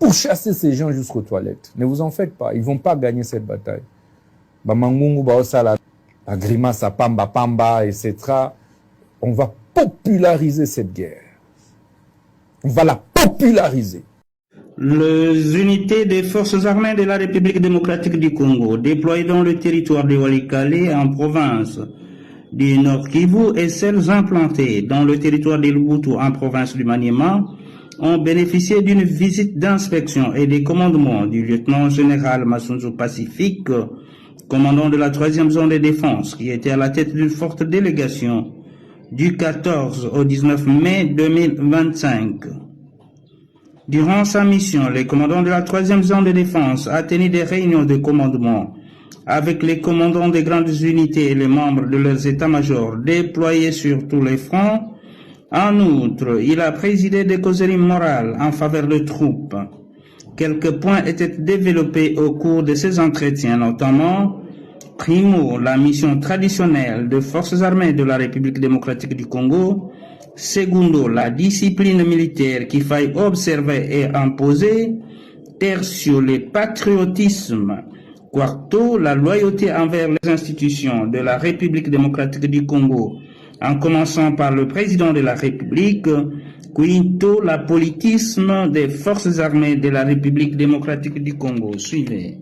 pourchasser ces gens jusqu'aux toilettes. Ne vous en faites pas, ils ne vont pas gagner cette bataille. Bamangungu, Baosala, la grimace à Pamba Pamba, etc. On va populariser cette guerre. On va la populariser. Les unités des forces armées de la République démocratique du Congo, déployées dans le territoire de Walikale en province du Nord Kivu et celles implantées dans le territoire de Lubutu en province du Maniema, ont bénéficié d'une visite d'inspection et des commandements du lieutenant-général Masunzu Pacifique, commandant de la 3e zone de défense, qui était à la tête d'une forte délégation du 14 au 19 mai 2025. Durant sa mission, le commandant de la 3e zone de défense a tenu des réunions de commandement avec les commandants des grandes unités et les membres de leurs états-majors déployés sur tous les fronts. En outre, il a présidé des causeries morales en faveur des troupes. Quelques points étaient développés au cours de ces entretiens, notamment, primo, la mission traditionnelle des forces armées de la République démocratique du Congo. Secondo, la discipline militaire qu'il faille observer et imposer. Tertio, le patriotisme. Quarto, la loyauté envers les institutions de la République démocratique du Congo, en commençant par le président de la République. Quinto, la politisme des forces armées de la République démocratique du Congo. Suivez.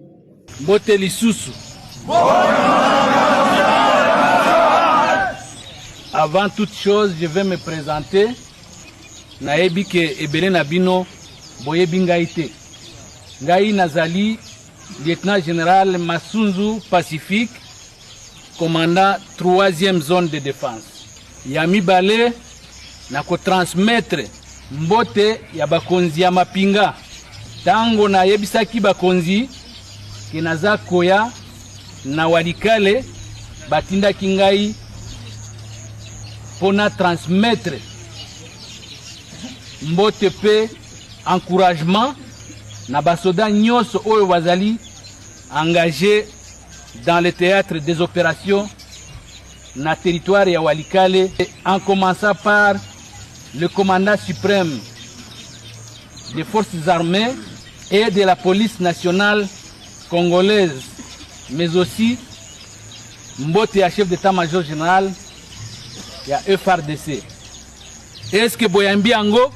Boteli Soussou. Avant toute chose, je vais me présenter. Naebi ke ebele nabino boyebi ngai te. Ngai nazali lieutenant général Masunzu Pacifique, commandant 3e zone de défense. Yami bale na ko transmettre mbote ya bakonzi ya mapinga. Tango na yebisaki bakonzi kinaza koya na Walikale batinda kingai pona transmettre mbote pe encouragement na basoda nyoso oyo bazali engagé dans le théâtre des opérations na territoire ya Walikale, en commençant par le commandant suprême des forces armées et de la police nationale congolaise, mais aussi mbote ya chef d'état-major général ya FRDC. Est-ce que boyambi ango?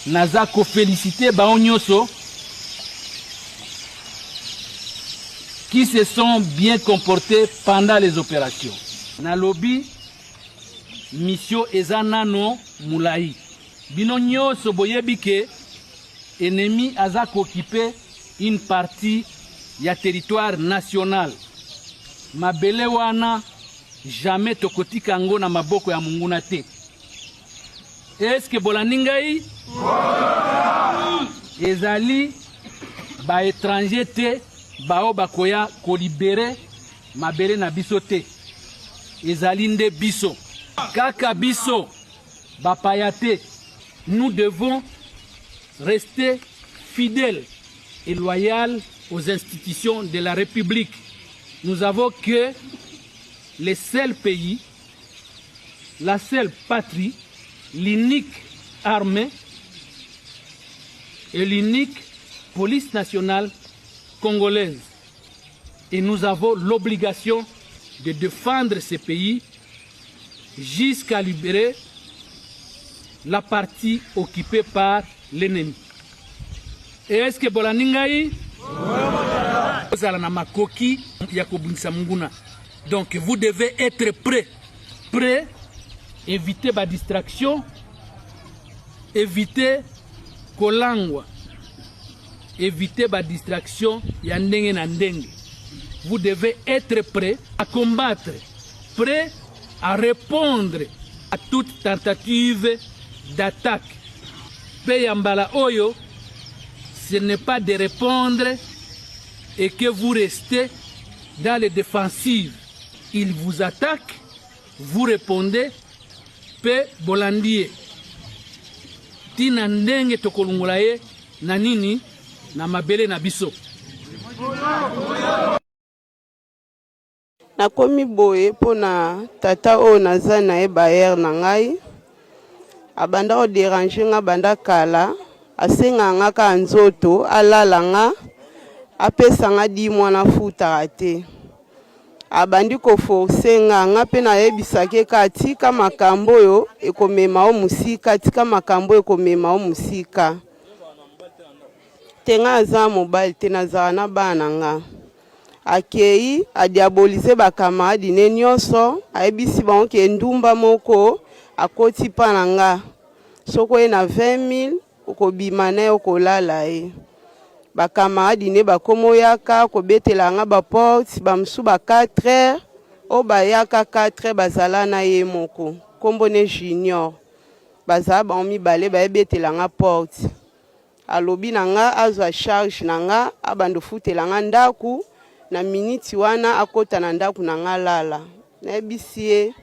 Naza ko féliciter baonyoso qui se sont bien comportés pendant les opérations. Nalobi mission ezanano mulai. Bino nyoso boyebi ke ennemi aza ko occuper une partie ya territoire national. Mabele wana jamais tokotika ngo na maboko ya munguna te. Est-ce que bolaningai? Ezali ba étranger te bao bakoya ko libérer mabele na biso te. Ezali nde biso. Kaka biso bapaya te. Nous devons rester fidèles et loyaux aux institutions de la République. Nous avons que le seul pays, la seule patrie, l'unique armée et l'unique police nationale congolaise. Et nous avons l'obligation de défendre ce pays jusqu'à libérer la partie occupée par l'ennemi. Et est-ce que Bolaningai? Donc vous devez être prêt, éviter la distraction, éviter kolangwa, éviter la distraction yandenge na ndenge. Vous devez être prêt à combattre, prêt à répondre à toute tentative d'attaque. Peyambala oyo, ce n'est pas de répondre et que vous restez dans les défensives. Il vous attaque, vous répondez, pe bolandie. Tina ndenge tokolungulaye na nini na mabele na biso. Nakomi boye pona tata o naza na e bayer na ngai. Abanda o déranger nga banda kala asenga nga ka nzoto alala nga apesa nga 10 mois na futaka te. Abandi koforce nga pe nayebisake kati ka makambo oyo ekomema o musika, tika makambo ekomema o musika. Tenga aza mobile te nazala na bana nga. Akei adiabolize bakamaradi ne nyonso, ayebisi bango ke ndumba moko akoti pa na nga. Soko ye na 20 000 okobima na ye okolala ye. Bakamaradi ne bakomo yaka kobetela nga baporte bamsu ba 4 heures o bayaka 4 heures bazala na ye moko kombo ne Junior bazala ba mibale bayebetela nga porte alobi na nga azwa charge na nga abando futela nga ndaku na miniti wana akota na ndaku na nga lala nayebisi ye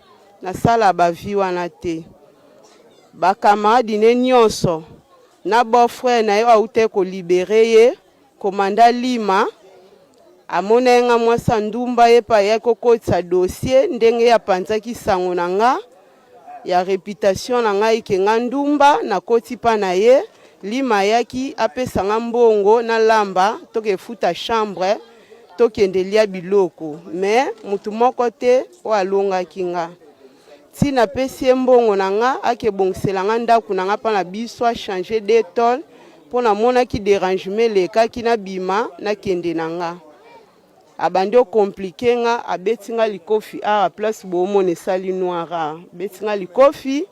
nasala bavi wana te. Bakamaradi ne nyonso na beau-frère na ye aute ko libere ye komanda Lima amona nga mwasa ndumba ye pa ya kokotsa dossier ndenge ya panzaki sango na nga ya réputation na nga ike nga ndumba na koti pa na ye. Lima yaki apesa nga mbongo na lamba toke futa chambre tokende lia biloko mais mutu moko te o alongaki nga tina pesi mbongo na nga akebongisela nga ndaku na nga pa na biso a changer d'étole pona mona ki dérangement leka ki na bima na kende na nga. Abandi o compliqué nga abeti nga likofi a place bomone sali noira beti nga likofi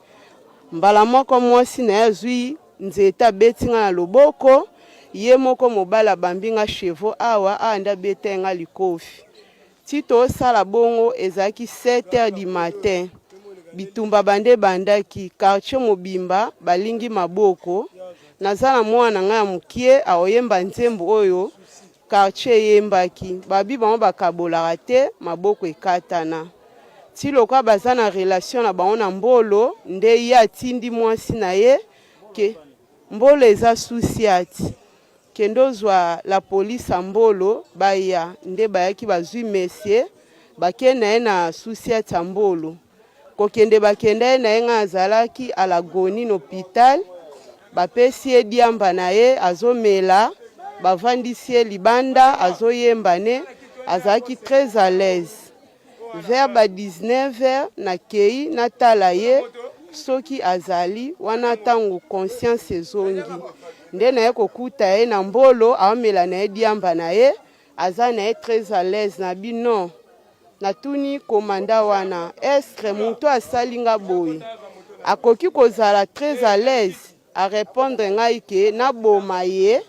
mbala moko mwasi na yazui nzeta beti nga na loboko ye moko mobala bambi nga chevo awa anda bete nga likofi tito sala bongo ezaki 7 heures du matin. Bitumba bande bandaki quartier mobimba balingi maboko nazala mwana nga ya mukie aoyemba nzembo oyo quartier yembaki babi bango bakabolaka te maboko ekatana tilokwa baza na relation na bango na mbolo nde ye atindi mwasi na ye ke mbolo eza susi ati kendo zwa la police mbolo baya nde bayaki bazwi messier bakenda ye na susi ati mbolo kokende bakenda na ye nga azalaki alagoni n'hôpital bapesi ye diamba na ye azomela bavandisi ye libanda azoyemba ne azalaki très à l'aise. Vers ba 19 heures na kei natala ye soki azali wana tango conscience ezongi nde na ye kokuta ye na mbolo aomela na ye diamba na ye aza na ye très à l'aise na bino natuni komanda wana estre muto asali nga boye akoki kozala très à l'aise a répondre ngai ke naboma ye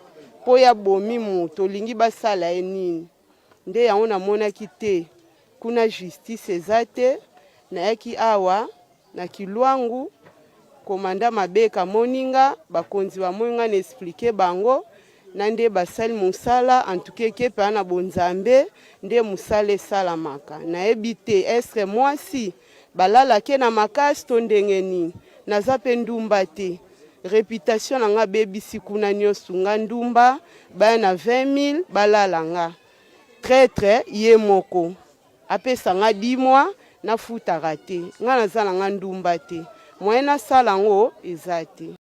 po ya bomi muto lingi basala ye nini nde yango namonaki te kuna justice eza te nayaki awa na Kilwangu komanda Mabeka moninga bakonzi bamoninga na expliquer bango na nde basali musala antukeke pa na bonzambe nde musala esalamaka nayebi te estre mwasi balala ke na makasi to ndenge nini naza pe ndumba te réputation na nga bebisi kuna nyonso nga ndumba baya na 20 000 balala nga traître ye moko apesa nga 10 mois na futaka te nga naza na nga ndumba te moyen nasala ngo eza te.